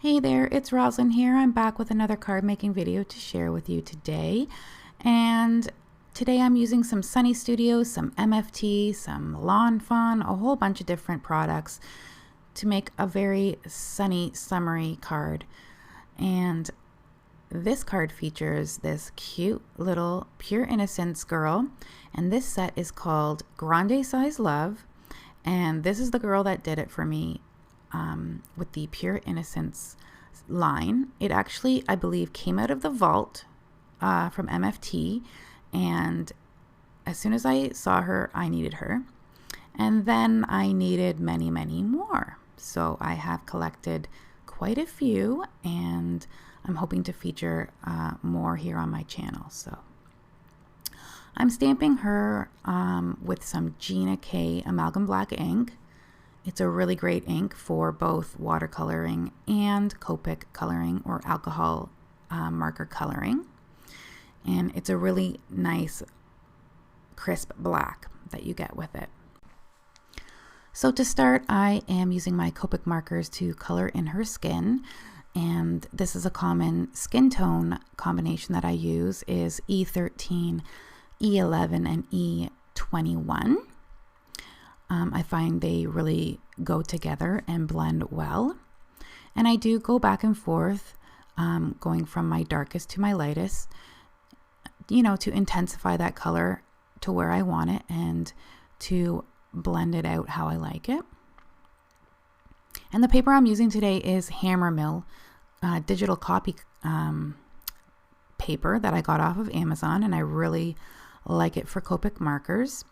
Hey there, it's Roslyn here. I'm back with another card making video to share with you today. And today I'm using some Sunny Studios, some MFT, some Lawn Fawn, a whole bunch of different products to make a very sunny, summery card. And this card features this cute little Pure Innocence girl. And this set is called Grande-sized Love. And this is the girl that did it for me. With the Pure Innocence line. It actually, I believe, came out of the vault from MFT, and as soon as I saw her, I needed her, and then I needed many, many more. So I have collected quite a few, and I'm hoping to feature more here on my channel. So I'm stamping her with some Gina K Amalgam Black ink. It's a really great ink for both watercoloring and Copic coloring or alcohol marker coloring. And it's a really nice crisp black that you get with it. So to start, I am using my Copic markers to color in her skin. And this is a common skin tone combination that I use is E13, E11, and E21. I find they really go together and blend well. And I do go back and forth, going from my darkest to my lightest, you know, to intensify that color to where I want it and to blend it out how I like it. And the paper I'm using today is Hammer Mill digital copy paper that I got off of Amazon, and I really like it for Copic markers.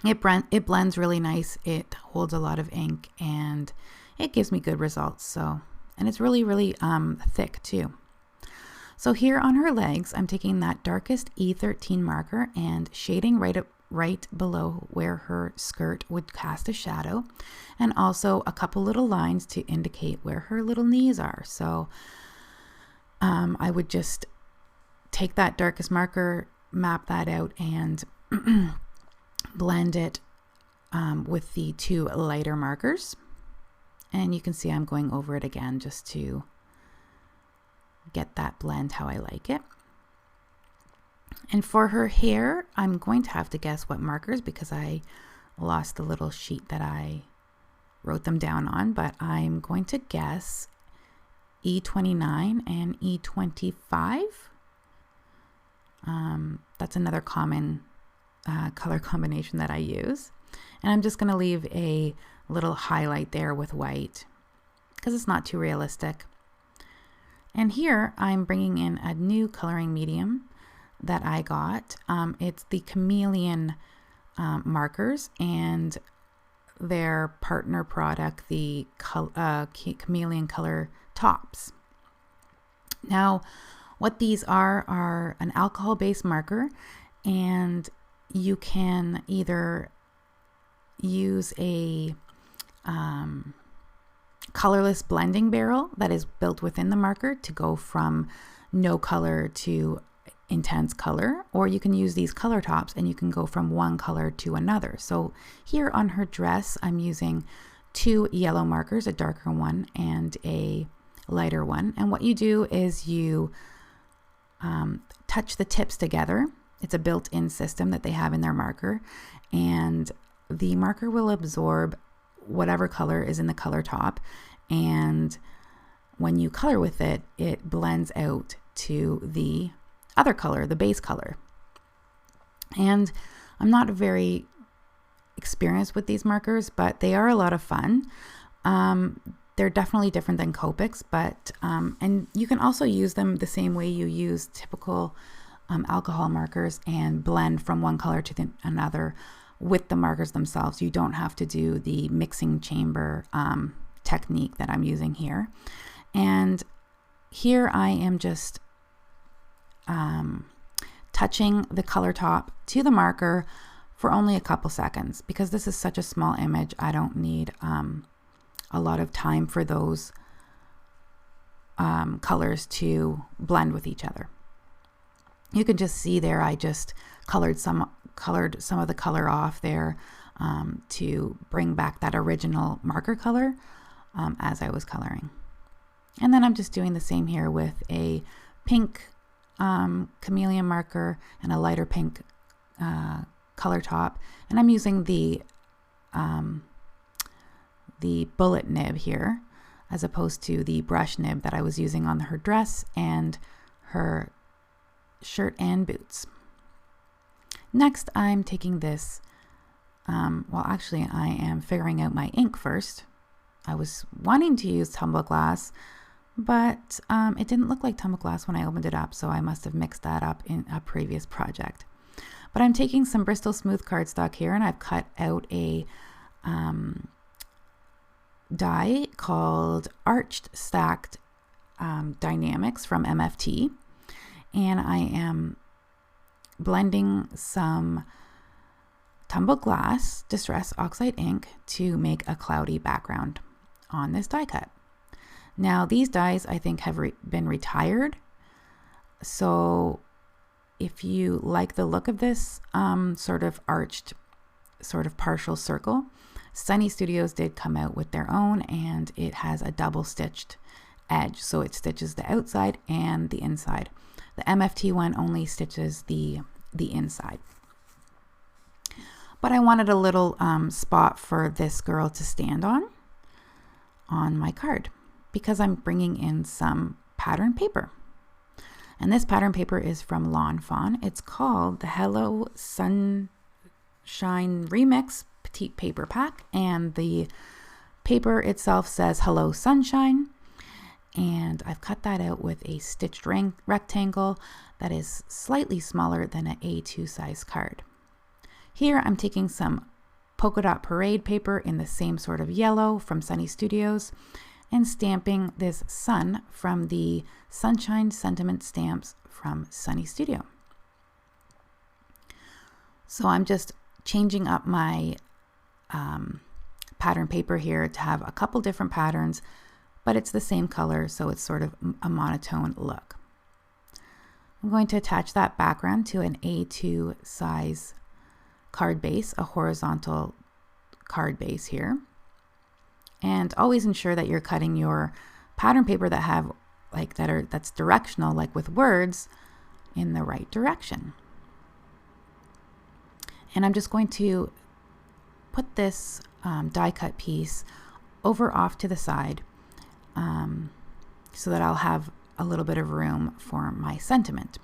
It blends really nice, it holds a lot of ink, and it gives me good results. So, and it's really, really thick too. So here on her legs, I'm taking that darkest E13 marker and shading right below where her skirt would cast a shadow, and also a couple little lines to indicate where her little knees are. So I would just take that darkest marker, map that out, and blend it with the two lighter markers. And you can see I'm going over it again just to get that blend how I like it. And for her hair, I'm going to have to guess what markers because I lost the little sheet that I wrote them down on, but I'm going to guess E29 and E25. That's another common color combination that I use. And I'm just going to leave a little highlight there with white because it's not too realistic. And here I'm bringing in a new coloring medium that I got. It's the Chameleon markers and their partner product, the Chameleon Color Tops. Now, what these are an alcohol-based marker, and you can either use a colorless blending barrel that is built within the marker to go from no color to intense color, or you can use these color tops and you can go from one color to another. So here on her dress, I'm using two yellow markers, a darker one and a lighter one. And what you do is you touch the tips together. It's a built-in system that they have in their marker, and the marker will absorb whatever color is in the color top, and when you color with it, it blends out to the other color, the base color. And I'm not very experienced with these markers, but they are a lot of fun. They're definitely different than Copics, but and you can also use them the same way you use typical alcohol markers and blend from one color to another with the markers themselves. You don't have to do the mixing chamber technique that I'm using here. And here I am just touching the color top to the marker for only a couple seconds because this is such a small image. I don't need a lot of time for those colors to blend with each other. You can just see there I just colored some of the color off there to bring back that original marker color as I was coloring. And then I'm just doing the same here with a pink chameleon marker and a lighter pink color top. And I'm using the bullet nib here, as opposed to the brush nib that I was using on her dress and her shirt and boots. Next, I'm taking this, well, actually, I am figuring out my ink first. I was wanting to use tumble glass, but it didn't look like tumble glass when I opened it up, so I must have mixed that up in a previous project. But I'm taking some Bristol Smooth cardstock here, and I've cut out a die called Arched Stacked Dynamics from MFT, and I am blending some tumble glass distress oxide ink to make a cloudy background on this die cut. Now these dies I think have been retired, so if you like the look of this sort of arched, sort of partial circle, Sunny Studios did come out with their own, and it has a double stitched edge, so it stitches the outside and the inside. The MFT one only stitches the inside. But I wanted a little spot for this girl to stand on my card, because I'm bringing in some pattern paper. And this pattern paper is from Lawn Fawn. It's called the Hello Sunshine Remix Petite Paper Pack, and the paper itself says Hello Sunshine, and I've cut that out with a stitched rectangle that is slightly smaller than an A2 size card. Here I'm taking some polka dot parade paper in the same sort of yellow from Sunny Studios and stamping this sun from the Sunshine Sentiment stamps from Sunny Studio. So I'm just changing up my pattern paper here to have a couple different patterns, but it's the same color, so it's sort of a monotone look. I'm going to attach that background to an A2 size card base, a horizontal card base here. And always ensure that you're cutting your pattern paper that have that's directional, like with words, in the right direction. And I'm just going to put this die cut piece over off to the side so that I'll have a little bit of room for my sentiment.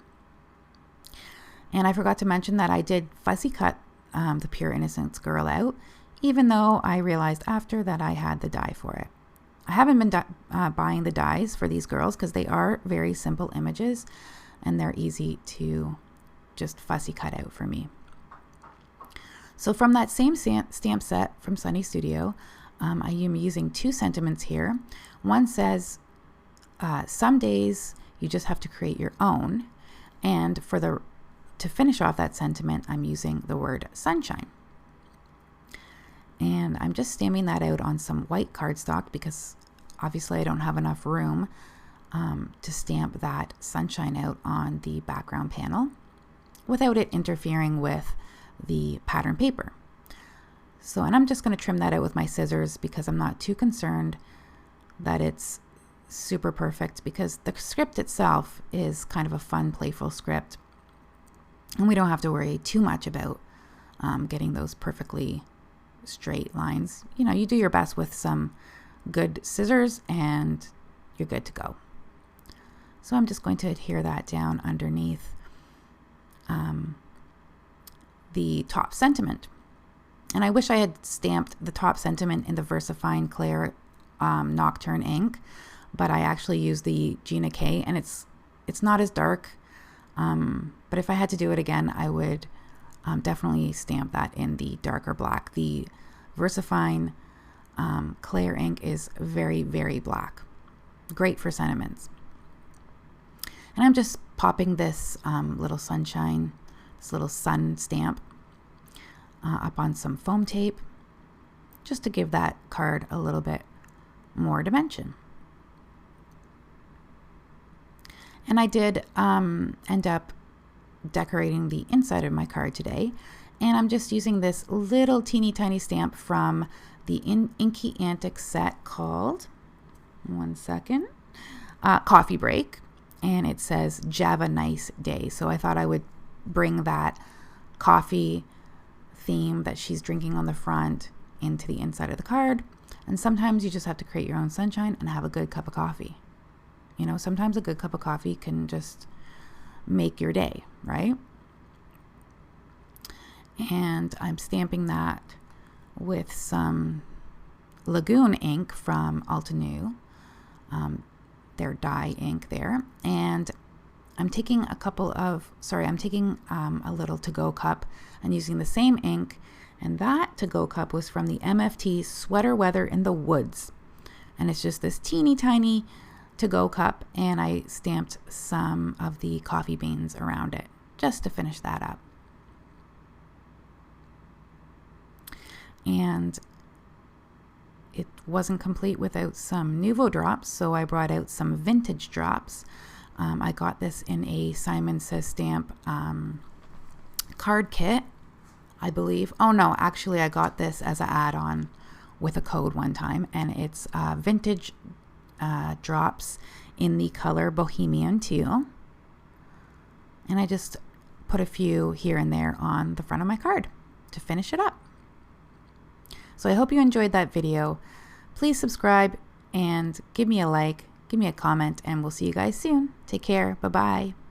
And I forgot to mention that I did fussy cut the Pure Innocence girl out, even though I realized after that I had the die for it. I haven't been buying the dies for these girls because they are very simple images and they're easy to just fussy cut out for me. So from that same stamp set from Sunny Studio, I am using two sentiments here. One says, some days you just have to create your own. And to finish off that sentiment, I'm using the word sunshine. And I'm just stamping that out on some white cardstock because obviously I don't have enough room to stamp that sunshine out on the background panel without it interfering with the pattern paper. So, and I'm just going to trim that out with my scissors because I'm not too concerned that it's super perfect, because the script itself is kind of a fun, playful script. And we don't have to worry too much about getting those perfectly straight lines. You know, you do your best with some good scissors and you're good to go. So I'm just going to adhere that down underneath the top sentiment. And I wish I had stamped the top sentiment in the VersaFine Claire Nocturne ink, but I actually used the Gina K, and it's not as dark. But if I had to do it again, I would definitely stamp that in the darker black. The VersaFine Claire ink is very, very black. Great for sentiments. And I'm just popping this little sunshine, this little sun stamp up on some foam tape, just to give that card a little bit more dimension. And I did end up decorating the inside of my card today, and I'm just using this little teeny tiny stamp from the Inky Antics set called, one second, coffee break, and it says "Java nice day." So I thought I would bring that coffee theme that she's drinking on the front into the inside of the card. And sometimes you just have to create your own sunshine and have a good cup of coffee. You know, sometimes a good cup of coffee can just make your day, right? And I'm stamping that with some Lagoon ink from Altenew, their dye ink there. And I'm taking a little to-go cup and using the same ink. And that to-go cup was from the MFT Sweater Weather in the Woods. And it's just this teeny tiny to-go cup, and I stamped some of the coffee beans around it just to finish that up. And it wasn't complete without some Nuvo drops, so I brought out some vintage drops. I got this in a Simon Says Stamp card kit, I believe. Oh no, actually I got this as an add-on with a code one time, and it's vintage drops in the color Bohemian Teal. And I just put a few here and there on the front of my card to finish it up. So I hope you enjoyed that video. Please subscribe and give me a like, give me a comment, and we'll see you guys soon. Take care. Bye-bye.